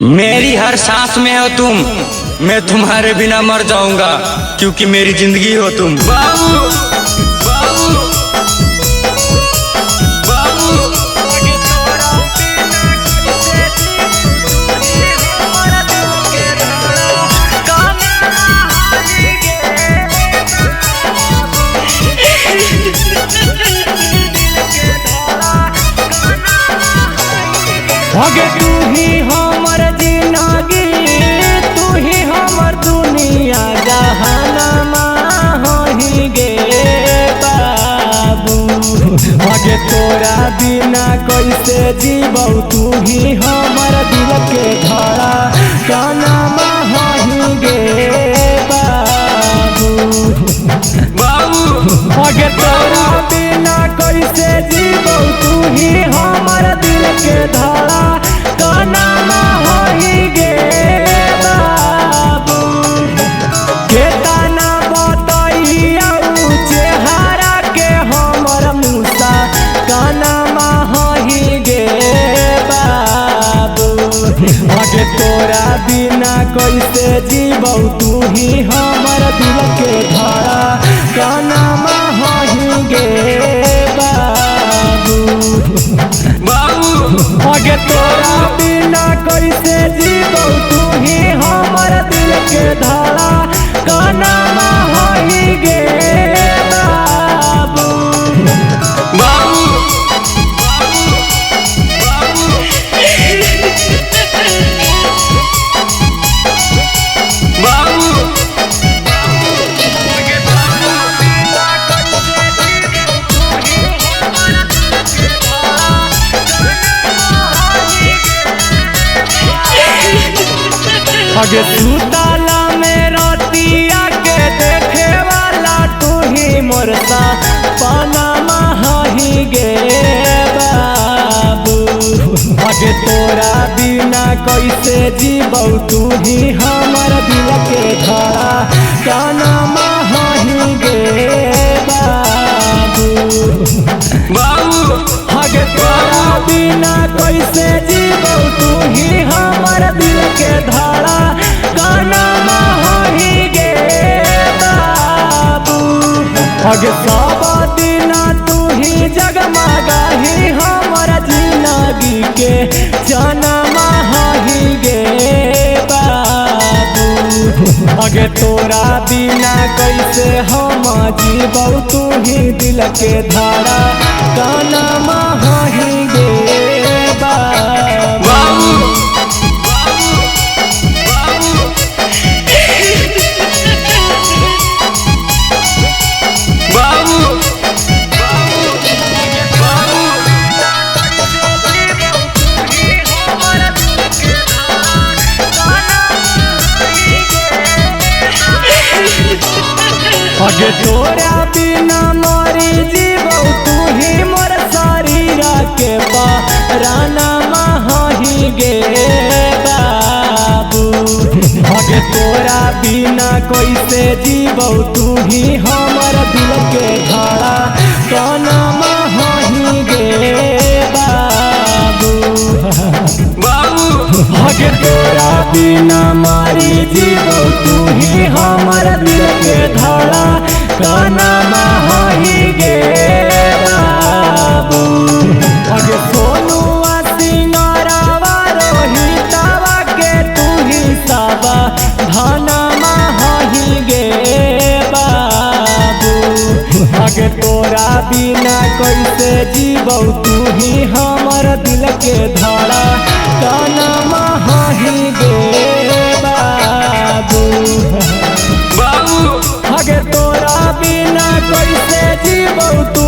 मेरी हर सांस में हो तुम, मैं तुम्हारे बिना मर जाऊंगा क्योंकि मेरी जिंदगी हो तुम। बाबू बाबू बाबू अगे तू ही हमर जिंदगी, तू ही हमर दुनिया जहानमा होही गे बाबू। अगे तोरा बिना कैसे जीबौ, तू ही हमर दिल के धड़कनमा होही गे बाबू। अगे तोरा बिना कैसे जीबौ, तू ही हमर दिल के धड़कनमा होही गे बाबू। केतना बतइया चेहरा के हमर मूसा कनमा होही गे बाबू। अगे तोरा बिना कैसे जीबौ, तू ही हमर दिल के धड़कनमा होही गे बाबू। अगे तोरा बिना कैसे जीबौ, तू ही हमर दिल के धड़कनमा होही गे बाबू। अगे सुताला में रतिया के देखे वाला, तू ही मोरता पनमा होही गे बाबू। अगे तोरा बिना कैसे जीबौ, तू ही हमर दिल के धड़कनमा होही गे बाबू। अगे तोरा बिना कैसे जीबौ, तू ही हमर दिल के धड़कनमा होही गे बाबू। अगे सब दिना तू ही जगमगाही हमर जिंदगी के जनमा होही गे बाबू। अगे तोरा बिना कैसे हम जीबौ, तू ही दिल के धड़कनमा होही गे बाबू। अगे तोरा बिना मरी जीबौ, तू ही मोर शरीर के परानमा होही गे बाबू। अगे तोरा बिना कैसे जीबौ, तू ही हमर दिल के धड़कनमा होही गे बाबू। अगे तोरा बिना मरी जीबौ, तू ही हमर दिल के धड़कनमा होही गे बाबू। अगे सोनुआ सिंगारवा रोहितवा के, तू ही सब धनमा होही गे बाबू। अगे तोरा बिना कैसे जीबौ, तू ही हमर दिल के धड़कनमा होही गे बाबू। अगे तोरा बिना कैसे जीबौ, तू